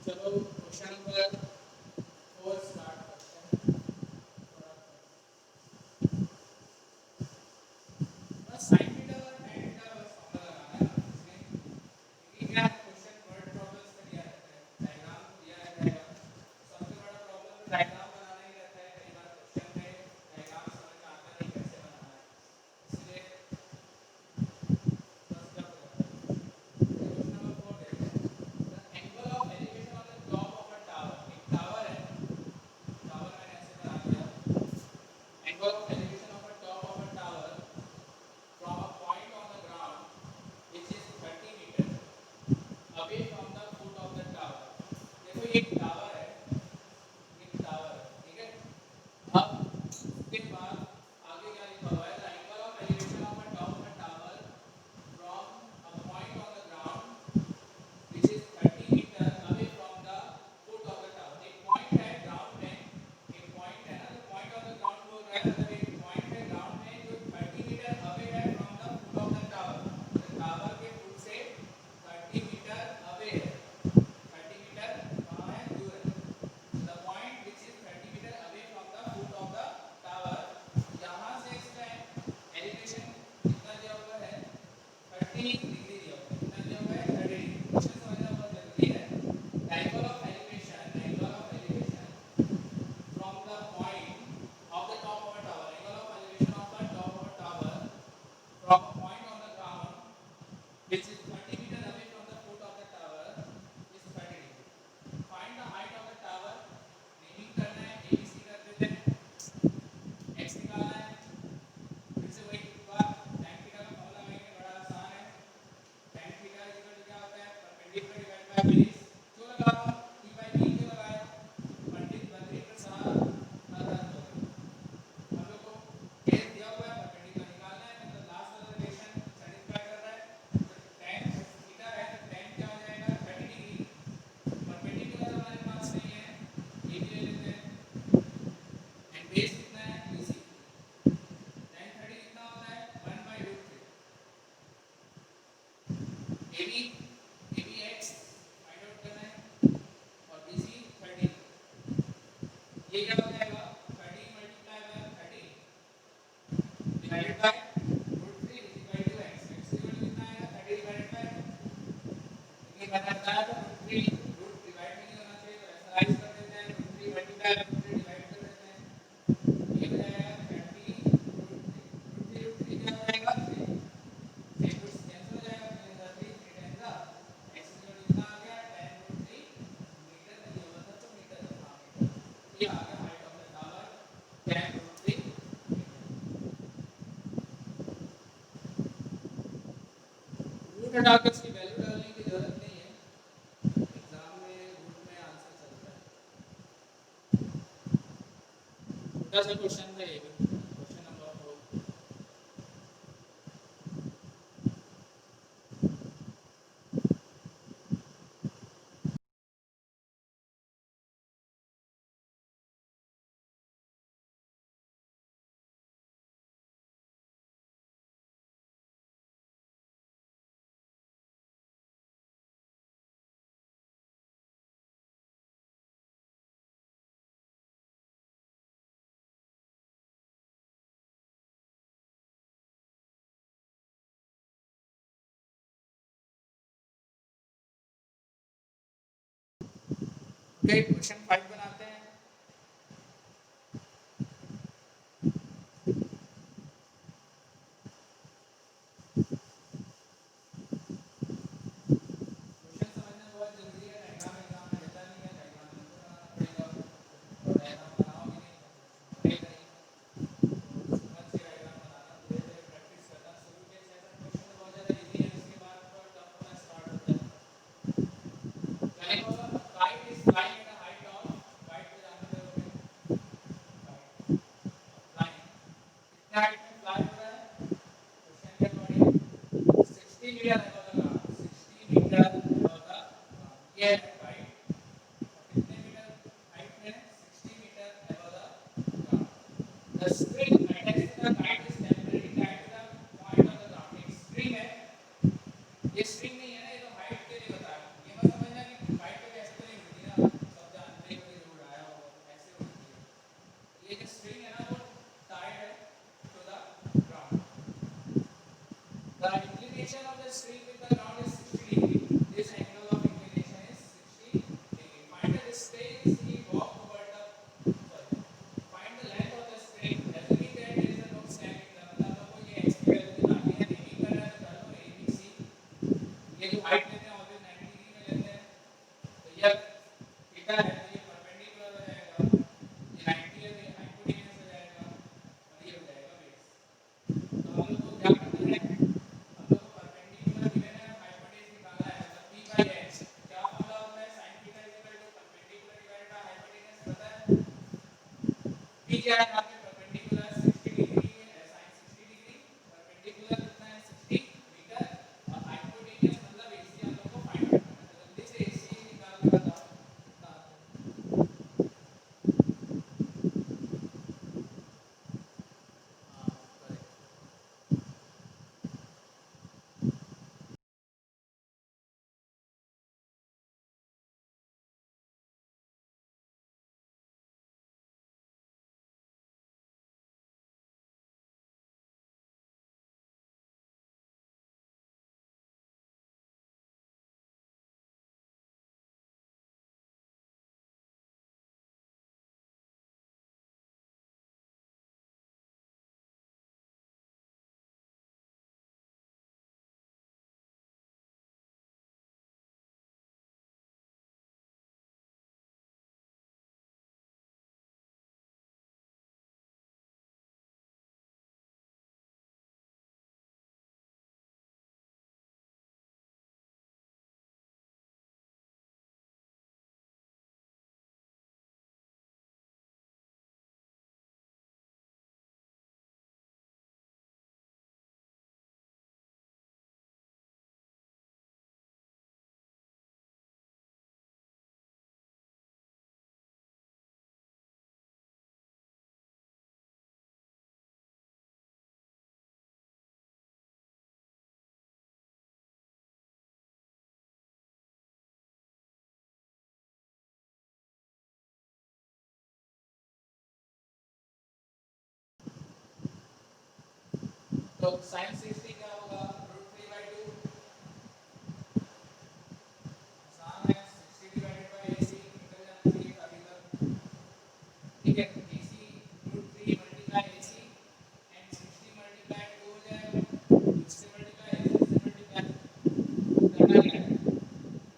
चलो क्वेश्चन नंबर 4 स्टार्ट करते हैं। बस साइन थीटा और tan थीटा बस फॉर्मूला लगाना है इसमें। क्योंकि क्या क्वेश्चन वर्ड प्रॉब्लम्स में दिया रहता है, डायग्राम दिया रहता है। सबसे बड़ा प्रॉब्लम तो डायग्राम बनाना ही रहता है। कई बार क्वेश्चन में डायग्राम समझ में आता नहीं कैसे बनाना है, इसलिए बस कर दो। क्वेश्चन नंबर 4 देखते हैं। The angle of elevation on the top of a tower. एक टावर है, टावर मैंने ऐसे बना दिया। Angle of elevation of a top of a tower from a point on the ground which is 30 meter away from the foot of the tower. देखो ये एक टावर है, एक टावर है, ठीक है। अब उसके बाद आगे क्या लिखा हुआ है, the angle of elevation of a top of a tower from a point on the ground which is 30 meter away from the foot of the tower. एक पॉइंट है ग्राउंड में, एक पॉइंट है ना, जो पॉइंट ऑन द ग्राउंड बोल रहा है, मतलब एक पॉइंट है ग्राउंड में जो 30 मीटर अवे है from the foot of the tower. Tower के फुट से 30 मीटर अवे है, 30 मीटर कहाँ है, दूर है। The point which is 30 metre away from the foot of the tower, यहाँ से इसका एलिवेशन कितना दिया हुआ है, 30 डिग्री दिया हुआ है। कितना दिया हुआ है, 30 डिग्री। क्वेश्चन समझना बहुत जरूरी है। Angle of elevation, angle of elevation from the point of the top of a tower, angle of elevation of the top of a tower from a point on the ground which is 30 meter away from the foot of the tower is 30 degree. Find the height of the tower. Naming करना है, ABC कर देते हैं, x निकालना है। फिर से वही बात, tan थीटा का फॉर्मूला लगाएंगे, बड़ा आसान है। tan थीटा क्या होता है, परपेंडिकुलर डिवाइड बाय बेस। क्यों लगा रहा हूँ, p by b क्यों लगाया, पंडित बद्री प्रसाद आदर्श हम लोग को केस दिया हुआ है, परपेंडिकुलर निकालना है, मतलब लास्ट वाला रिलेशन सेटिस्फाई कर रहा है। तो tan थीटा है तो tan क्या हो जाएगा, 30 डिग्री। परपेंडिकुलर हमारे पास नहीं है, ये भी ले लेते हैं। एंड बेस कितना है, BC। tan 30 कितना होता है, 1/√3। AB ABX फाइंड आउट करना है और BC 30। ये क्या हो जाएगा, 30 multiply by 30 divided by √3 is equal to x। x equal to कितना आएगा, 30 डिवाइडेड बाय, ये मैंने बताया था √3 रूट डिवाइड में नहीं होना चाहिए, तो ऐसा राइज कर देते हैं, √3 मल्टीप्लाई बाय √3 डिवाइड कर देते हैं। ये हो जाएगा 30 √3 क्या हो जाएगा, 3। 3 रूट्स कैंसिल हो जाएगा, 3 3 3 10 x इक्वल टू कितना आ गया, tan √3 मीटर नहीं होगा था तो मीटर था, हाँ मीटर। ये आ गया height of the tower, tan √3 root हटा के इसकी वैल्यू डालने की जरूरत नहीं है, एग्जाम में रूट में आंसर चलता है। छोटा सा क्वेश्चन था ये भी। ओके, क्वेश्चन 5 बनाते हैं। क्वेश्चन समझना बहुत जरूरी है। डायग्राम एग्जाम में रहता नहीं है, डायग्राम हमको बनाना पड़ेगा, और डायग्राम बनाओगे नहीं तो पढ़ेगा नहीं। तो समझ के डायग्राम बनाना, धीरे धीरे प्रैक्टिस करना। शुरू के 6-7 क्वेश्चन बहुत ज़्यादा इजी है, उसके बाद थोड़ा टफ होना स्टार्ट होता है। Like a kite is flying at a height of, kite पे जाना करोगे, kite flying, कितने हाइट में फ्लाई हो रहा है क्वेश्चन के according? 60 metre above the ground, 60 metre above the ground, ये है काइट। और कितने मीटर हाइट में? 60 metre above the ground। The string attached to the kite is temporarily tied to the point of the ground। एक स्ट्रिंग है, ये स्ट्रिंग नहीं है ना, ये तो हाइट के लिए बताया। ये मत समझना कि काइट तो ऐसे तो नहीं उड़ती ना, सब जानते हैं कोई जो उड़ाया हो ऐसे उड़ती है। ये जो स्ट्रिंग है ना वो टाइड है to the ground. The inclination of the string with the ground is 60 degree. This angle of inclination is 60 degree. Find the distance he walked over the, sorry, find the length of the string. Assuming that there is a no standing term, मतलब आपको ये x की वैल्यू निकालनी है, नहीं कर रहा है तो कर लो a b c। ये जो हाइट लेते हैं ऑलवेज 90 डिग्री में लेते हैं, तो ये थीटा है तो ये परपेंडिकुलर हो जाएगा, ये 90 है तो ये हाइपोटेन्यूज हो जाएगा, और ये हो जाएगा बेस। तो हम लोग को क्या करना है, हम लोग को परपेंडिकुलर गिवन है, हाइपोटेन्यूज निकालना है, मतलब p बाई h। क्या फॉर्मूला होता है? sin theta equal to perpendicular divided by hypotenuse, पता है? p क्या है यहाँ पे? परपेंडिकुलर 60 डिग्री है, sin 60 डिग्री, परपेंडिकुलर कितना है? 60 मीटर, और हाइपोटेन्यूज मतलब ac हम लोग को फाइंड आउट करना है। तो जल्दी से ac निकाल के बताओ कितना आता है। हाँ करेक्ट। तो sin 60 क्या होगा? √3/2। आसान है, 60 डिवाइडेड बाय ac निकल जाना चाहिए अभी तक। ठीक है, ac √3 multiply ac and 60 multiply 2 हो जाएगा, इससे मल्टीप्लाई इससे मल्टीप्लाई करना क्या है?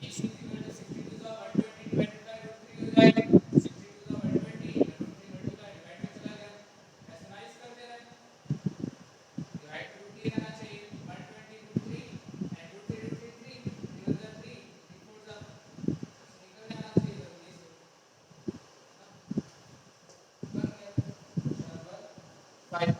ac is equal to 60 to the 120 divided by √3 हो जाएगा, 60 to the 120 √3 मल्टीप्लाई डिवाइड में चला गया, ऐसे करते रहे, डिवाइड √3 आना चाहिए, 120 √3 एंड √3 3 3 जा 3 3 4 जा, बस निकल जाना चाहिए जल्दी से। बन गया question number 5।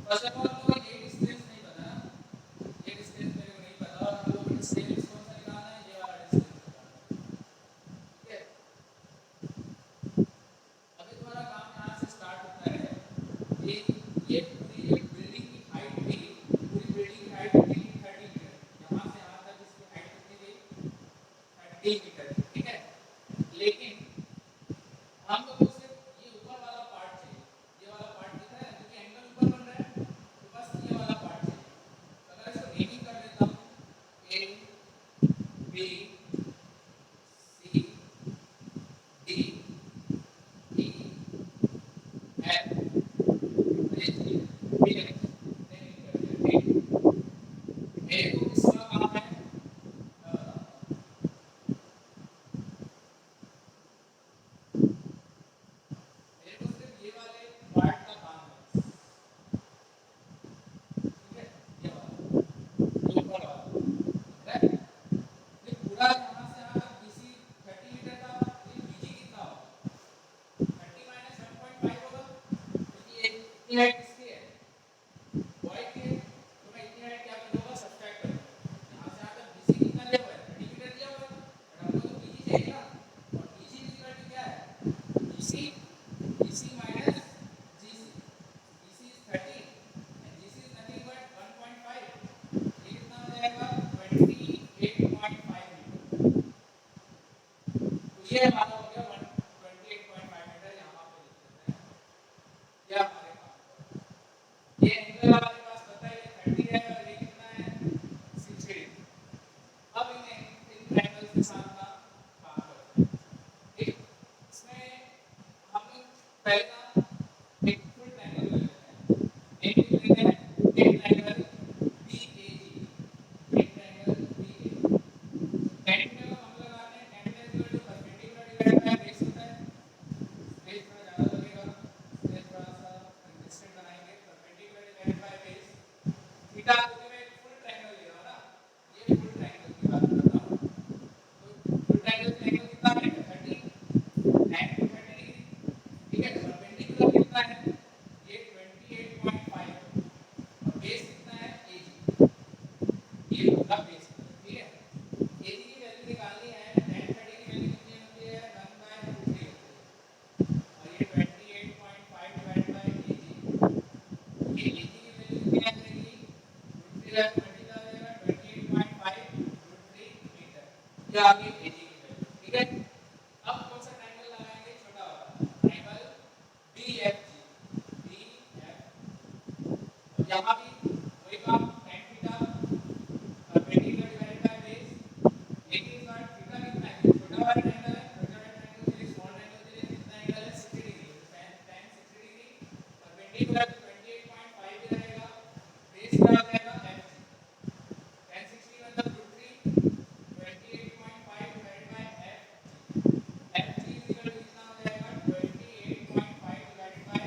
First of all हम लोग को ये डिस्टेंस नहीं पता ना, ये डिस्टेंस मेरे को नहीं पता और हम लोग को डिस्टेंस कौन सा निकालना है, ये वाला डिस्टेंस निकालना है। ठीक है, अभी तुम्हारा काम यहाँ से स्टार्ट होता है कि ये पूरी एक बिल्डिंग की हाइट थी, पूरी बिल्डिंग की हाइट थी 30 मीटर, यहाँ से यहाँ तक इसकी हाइट कितनी थी 30 मीटर थी। ठीक है, लेकिन हम लोग को सिर्फ ये ऊपर वाला पार्ट चाहिए, ये वाला पार्ट दिख रहा है क्योंकि एंगल ऊपर बन रहा है, तो बस ये वाला पार्ट चाहिए। तो अगर इसको नेमिंग कर देता हूँ A B C D E F G, ठीक है, नेमिंग कर दिया। ठीक, मेरे को किसका काम है, मेरे को सिर्फ ये वाले पार्ट का काम है। ठीक है, ये वाला ये ऊपर वाला, राइट, ये पूरा यहाँ से यहाँ तक BC 30 मीटर का, ये BG कितना होगा 30 माइनस 1.5 होगा, क्योंकि ये इतनी हाइट किसकी है बॉय की है, तो मैं इतनी हाइट क्या करूँगा सब्ट्रैक्ट करूँगा, यहाँ से यहाँ तक BC कितना दिया हुआ है 30 मीटर दिया हुआ है, बट हमको तो BG चाहिए ना, और BG इक्वल टू क्या है BC minus GC, BC is 30 and GC is nothing but 1.5, ये कितना हो जाएगा 28.5 मीटर। तो ये हमारा हो गया 28.5 मीटर, यहाँ पे लिख देते हैं, ये हमारे काम, ये एंगल हमारे पास पता है ये 30 है और ये कितना है 60 डिग्री। अब इन ट्रायंगल्स के साथ का काम करते हैं। ठीक, इसमें हम लोग पहले ना एक फुल ट्रायंगल ले लेते हैं, एक लिख लेते हैं एक ट्रायंगल BAG, एक ट्रायंगल BAG। tan में हम लगाते हैं tan equal to perpendicular divide by base होता है, बेस थोड़ा ज़्यादा लगेगा, बेस थोड़ा सा कंसिस्टेंट बनाएंगे, perpendicular divide by base theta, क्योंकि मैं फुल ट्रायंगल ले रहा हूँ ना, ये फुल ट्रायंगल की बात कर रहा हूँ, तो फुल ट्रायंगल का एंगल कितना बनेगा 30 tan 30 डिग्री। ठीक है, परपेंडिकुलर कितना है ये 28.5 है और बेस कितना है AG, ये होगा बेस। ठीक है, AG की वैल्यू निकालनी है, tan 30 की वैल्यू कितनी होती है 1/√3 होती है और ये 28.5 डिवाइड बाय AG, ये AG की वैल्यू कितनी आ जाएगी √3 20 आ जाएगा 28.5 √3 मीटर, ये आ गई AG की वैल्यू। ठीक है, अब कौन सा ट्रायंगल लगाएंगे छोटा वाला ट्रायंगल BFG, अब यहाँ भी वही काम tan theta perpendicular divide by base, लेकिन इस बार थीटा कितना है छोटा वाला ट्रायंगल है, छोटा वाला ट्रायंगल के लिए स्मॉल ट्रायंगल के लिए कितना एंगल है 60 डिग्री, tan 60 डिग्री, परपेंडिकुलर 28.5 भी रहेगा, बेस क्या हो जाएगा FG, tan 60 मतलब √3 28.5 divide by FG is equal to कितना हो जाएगा 28.5 डिवाइड बाय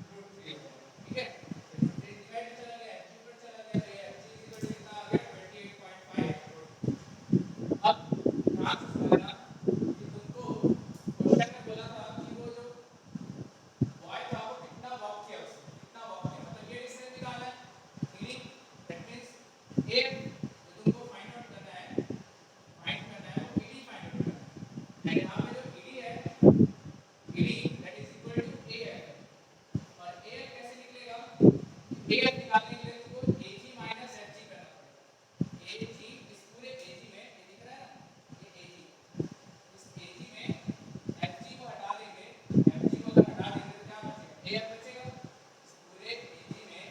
√3। ठीक है, तो √3 डिवाइड चला गया FG ऊपर चला गया, तो ये FG is equal to कितना आ गया 28.5 √3। अब ध्यान से समझना कि तुमको क्वेश्चन में बोला था कि वो जो बॉय था वो कितना वॉक किया, उसने कितना वॉक किया, मतलब ये डिस्टेंस निकालना है, मीनिंग दैट मींस ए जो तुमको फाइंड आउट करना है वो ED फाइंड आउट करना है, एंड यहाँ पे जो ED है ED that is equal to AF, और AF कैसे निकलेगा, AF निकालने के लिए तुमको AG माइनस FG करना पड़ेगा। AG इस पूरे AG में ये दिख रहा है ना, ये AG, इस AG में FG को हटा देंगे, FG को अगर हटा देंगे तो क्या बचेगा AF बचेगा, इस पूरे AG में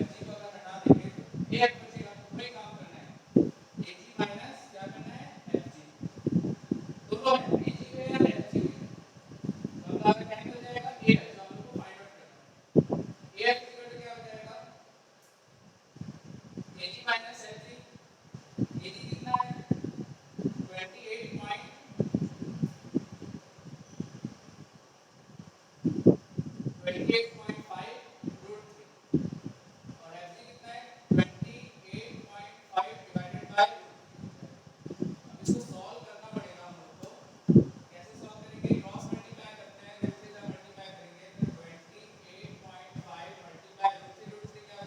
FG को अगर हटा देंगे तो AF बचेगा, तो वही काम करना है AG माइनस क्या करना है FG, दोनों है AG को या FG को, तो अब आगे क्या निकल जाएगा AF, जो हम लोग को फाइंड आउट करना है, AF इक्वल टू क्या हो जाएगा AG माइनस FG, AG कितना है 28.5 √3 और FG कितना है 28.5 डिवाइडेड बाय √3। अब इसको सॉल्व करना पड़ेगा हम लोग को, कैसे सॉल्व करेंगे, क्रॉस मल्टीप्लाई करते हैं, √3 से मल्टीप्लाई करेंगे तो 28.5 मल्टीप्लाई √3 क्या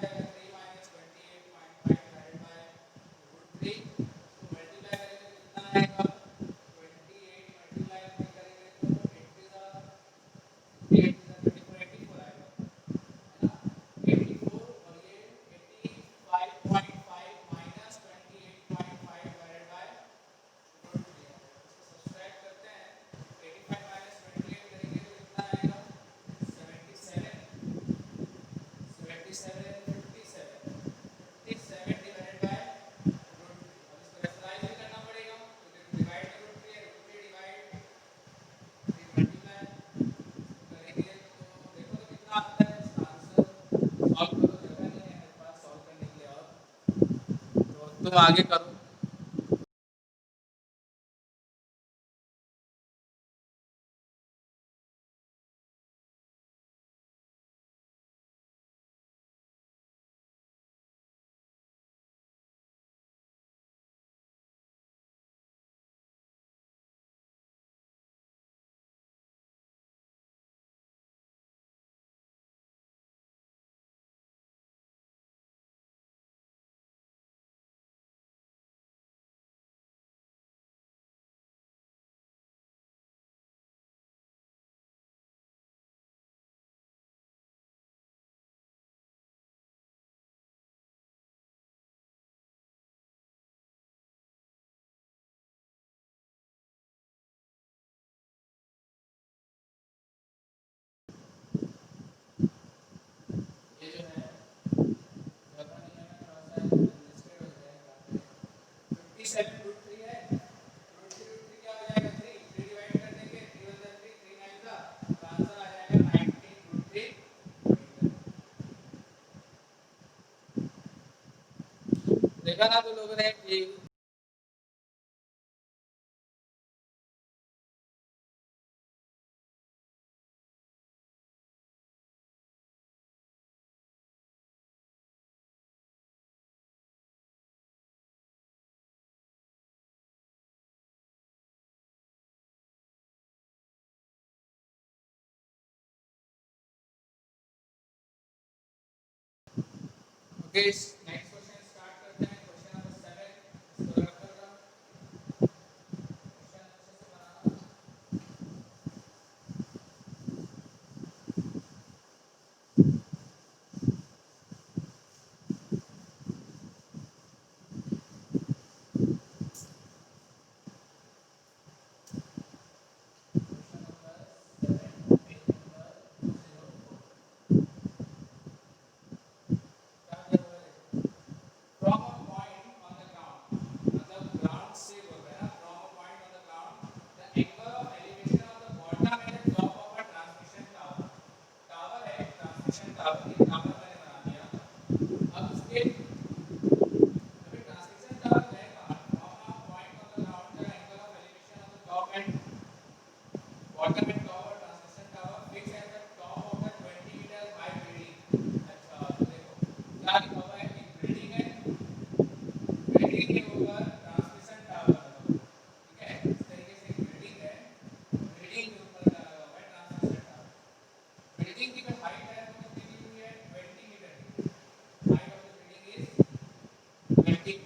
मल्टीप्लाई करेंगे तो देखो तो कितना आता है इसका आंसर। सॉल्व करो, जगह नहीं है मेरे पास सॉल्व करने के लिए, और तो तुम आगे करो। ये जो है जगह नहीं है, थोड़ा सा कंजेस्टेड हो जाएगा। 57 रूट 3 है, रूट 3 क्या हो जाएगा, 3 3 डिवाइड कर देंगे, 3 1 3 3 9 का, तो आंसर आ जाएगा 19 रूट 3 मीटर। देखा ना तो लोगों ने कि ओके, नेक्स्ट क्वेश्चन स्टार्ट करते हैं। क्वेश्चन नंबर 7 इसको रख कर दो, क्वेश्चन अच्छे से बनाना। क्वेश्चन नंबर 7 पेज नंबर 204 क्या दिया हुआ है, देखो। From a point on the ground, मतलब ground से बोल रहे हैं ना, from a point on the ground, the angle of elevation of the bottom and the top of a transmission tower, tower है ट्रांसमिशन टावर, ये टावर मैंने बना दिया। अब उसके अभी ट्रांसमिशन टावर रहेगा, from a point on the ground, the angle of elevation of the top and bottom and top of transmission tower fixed at the top of the 20 meter high building। अच्छा तो देखो क्या लिखा हुआ है, एक बिल्डिंग है, बिल्डिंग के ऊपर ट्रांसमिशन टावर लगा हुआ है, ठीक है, इस तरीके से एक बिल्डिंग है, बिल्डिंग के ऊपर क्या लगा हुआ है, ट्रांसमिशन टावर। बिल्डिंग की जो हाइट है वो कितनी दी हुई है, 20 मीटर दी हुई है, height of the building is 20 metre.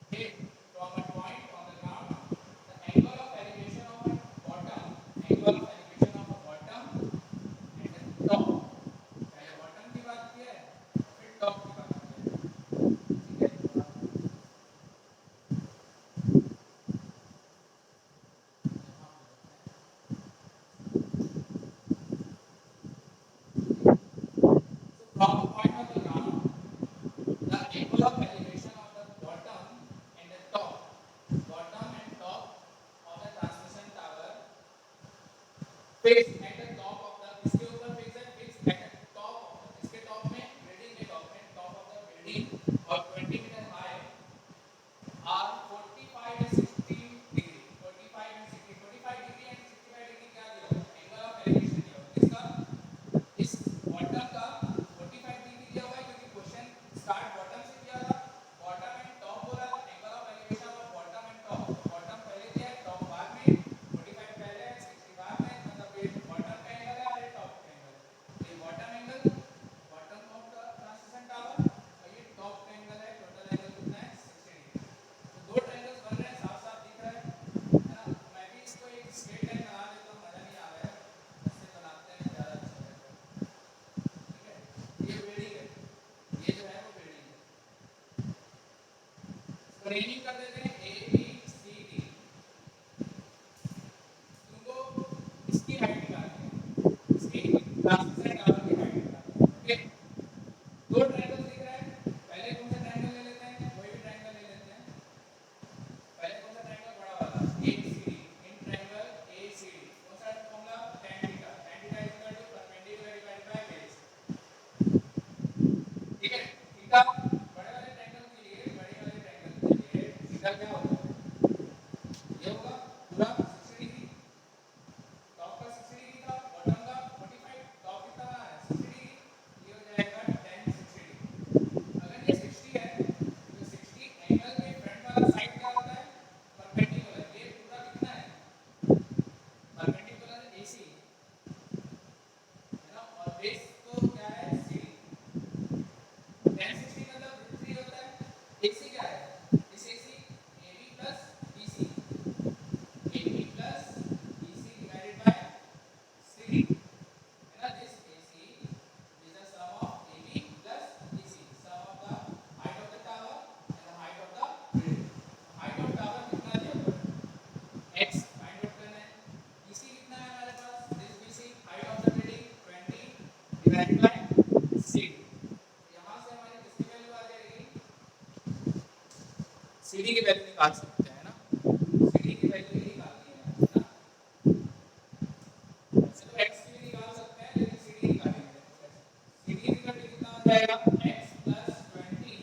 Okay, from a point on the ground, the angle of elevation of a bottom, angle of elevation of a bottom and the top, पहले bottom की बात की है फिर top की बात की है, ठीक है। तो आप यहाँ पे देखते हैं, so from a point on the ground, the angle of elevation of the bottom and the top, bottom and top of the transmission tower fixed at the top of the, इसके ऊपर fixed है, fixed at the top of the, इसके top में बिल्डिंग के top में, top of the building और 20 metre high are 45 and 60 degree, 45 and 60, 45 degree and 65 degree क्या दिया हुआ है, एंगल ऑफ एलिवेशन दिया हुआ है, किसका, इस बॉटम का 45 डिग्री दिया हुआ है, क्योंकि क्वेश्चन स्टार्ट बॉटम से किया था, बॉटम एंड टॉप बोला था, angle of elevation of bottom and top, तो बॉटम पहले दिया है, टॉप बाद में, 45 पहले है, 60 बाद में, मतलब ये बॉटम का एंगल है और ये टॉप का एंगल है। ये bottom angle, bottom of the transmission tower, और ये टॉप का एंगल है, टोटल एंगल कितना है, 60 डिग्री। तो दो ट्रायंगल्स बन रहे हैं, साफ साफ दिख रहा है ना। मैं भी इसको एक स्ट्रेट लाइन बना देता हूँ, मजा नहीं आ रहा है, ऐसे बनाते हैं ज़्यादा अच्छा रहता है, ठीक है। ये बिल्डिंग है, ये जो है वो बिल्डिंग है, इसको नेमिंग कर देते हैं ए बी सी डी। तुमको इसकी हाइट निकालनी है, इसकी ट्रांसमिशन टावर की हाइट निकालनी है, ओके। दो ट्रायंगल दिख रहा है, पहले कौन सा ट्रायंगल ले लेते हैं, कोई भी ट्रायंगल ले लेते हैं, पहले कौन सा ट्रायंगल, बड़ा वाला A C D, in triangle A C D, कौन वैल्यू निकाल सकते हैं ना, CD की वैल्यू ही निकालनी है ना, वैसे तो x की भी निकाल सकते हैं लेकिन CD निकालेंगे। CD का कितना हो जाएगा x प्लस 20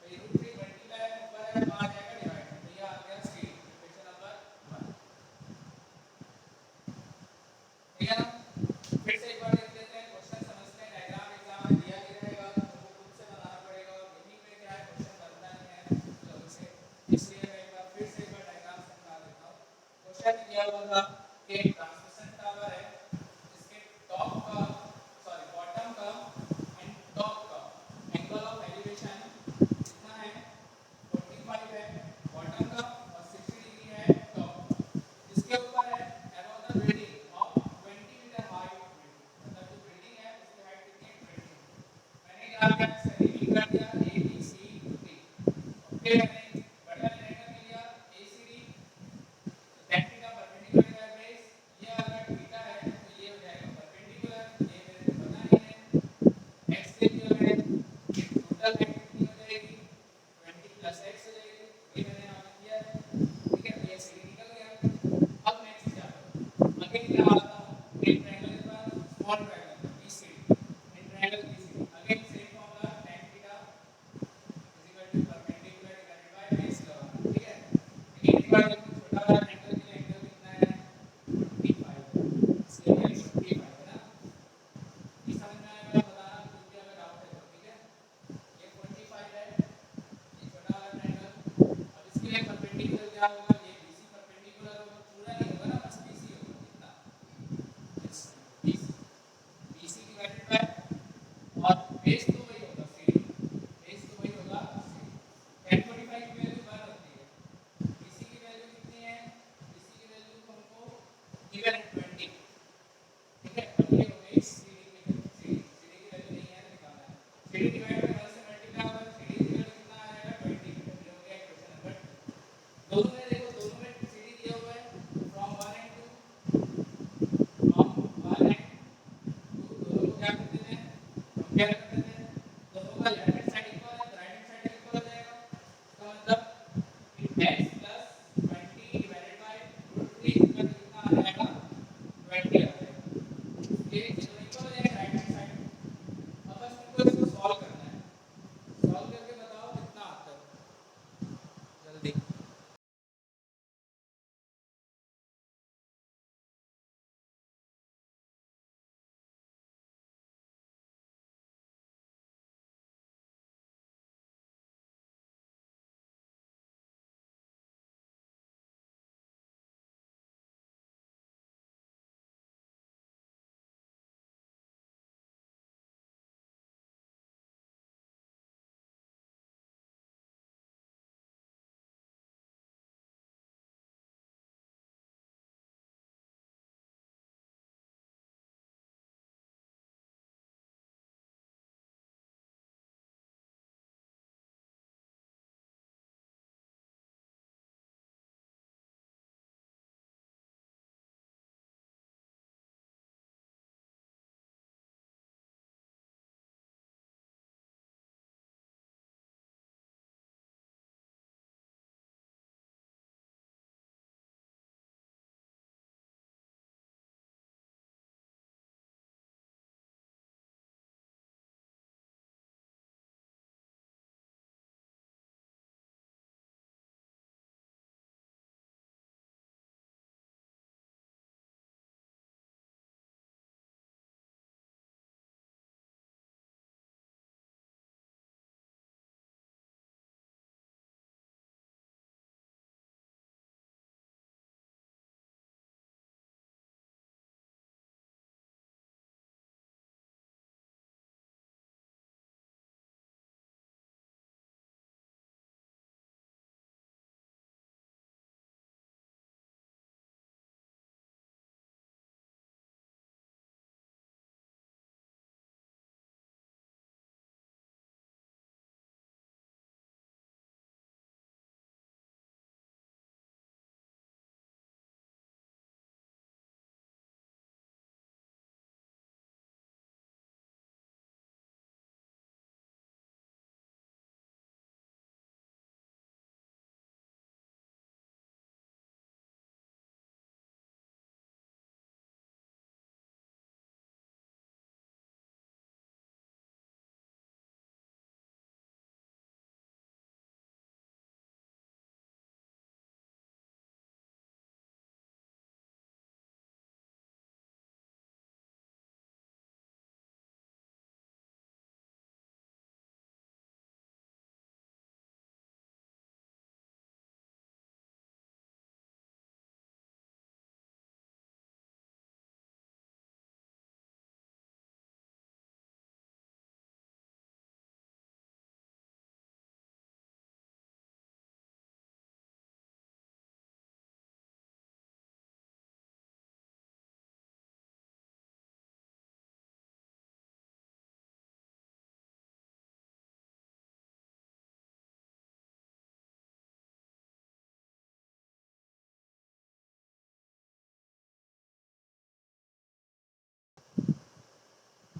भाई रूट 3 मल्टीप्लाई ऊपर है तो आ जाएगा डिवाइड में, तो ये आ गया CD इक्वेशन नंबर 1। ठीक है ना, फिर से एक बार देख लेते हैं, क्वेश्चन समझते हैं। डायग्राम एग्जाम में दिया ही रहेगा, तुमको खुद से बनाना पड़ेगा, और मीटिंग में क्या है क्वेश्चन बनता नहीं है जल्दी से, इसलिए मैं एक बार फिर से एक बार डायग्राम समझा देता हूँ। क्वेश्चन दिया हुआ था कि एक ट्रांसमिशन टावर है, इसके टॉप का सॉरी बॉटम का एंड टॉप का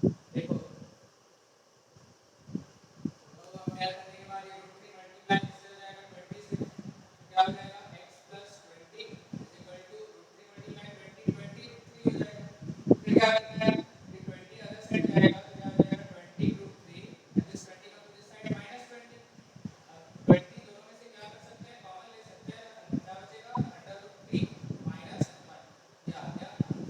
देखो दोनों का ऐड करने के बाद ये रूट 3 मल्टीप्लाई इससे हो जाएगा 26, क्या हो जाएगा x plus 20 is equal to root 3 multiply 20 root 3 हो जाएगा। फिर क्या करना है, ये 20 अदर साइड जाएगा तो क्या हो जाएगा 20 रूट 3 एंड दिस 20 का दिस साइड माइनस 20। अब 20 दोनों में से क्या कर सकते हैं, कॉमन ले सकते हैं, तो क्या बचेगा अंडर रूट 3 माइनस 1। ये आ गया नहीं।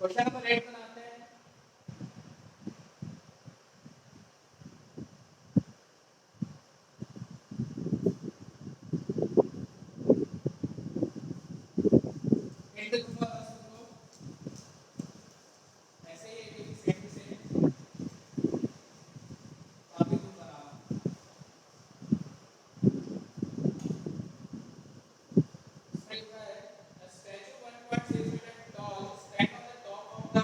क्वेश्चन नंबर 8 बनाते हैं। हिंट दूंगा बस तुमको, ऐसे ही एक सेम टू सेम टॉपिक तुम बनाओ। इसमें लिखा है a statue 1.6 meter tall stand on the top of the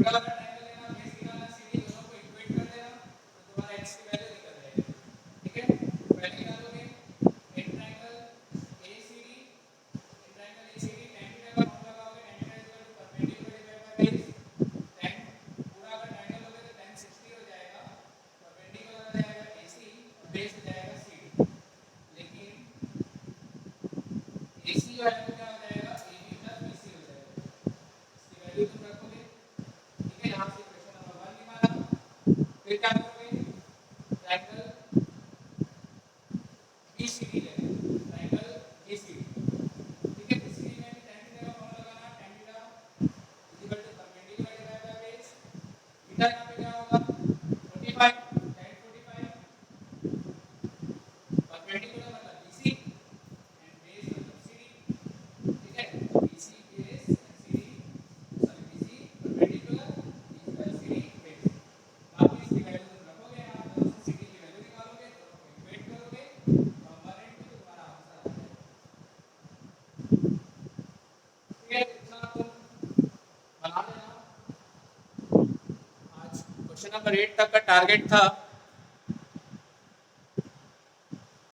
छोटा वाला ट्रायंगल लेना, बेस निकालना, सीडी दोनों को इक्वेट कर देना, तो तुम्हारा x की वैल्यू निकल जाएगी। ठीक है, पहले निकालोगे in triangle ACD, in triangle ACD tan theta का फॉर्मूला लगाओगे, tan theta perpendicular divide by base, tan पूरा अगर ट्रायंगल लोगे तो tan 60 हो जाएगा, परपेंडिकुलर हो जाएगा AC और बेस हो जाएगा CD। लेकिन AC जो है वो क्या हो जाएगा, AB प्लस BC हो जाएगा, इसकी वैल्यू तुम रखोगे। ठीक है, यहाँ से क्वेश्चन नंबर 1 निकाला, फिर क्या करोगे, ट्रायंगल BCD लेना, ट्रायंगल BCD। ठीक है, BCD में भी tan थीटा का फॉर्मूला लगाना, tan theta equal to perpendicular divide by base, theta यहाँ पे क्या होगा 45, tan 45, परपेंडिकुलर मतलब BC एंड बेस मतलब CD। ठीक है, BC base and CD, sorry BC perpendicular CD base. आप इसकी वैल्यू तुम रखोगे, यहाँ दोनों से CD की वैल्यू निकालोगे, दोनों को इक्वेट करोगे, और 1 एंड 2 तुम्हारा आंसर आ जाएगा। ठीक है, इतना तुम बना लेना। आज क्वेश्चन नंबर 8 तक का टारगेट था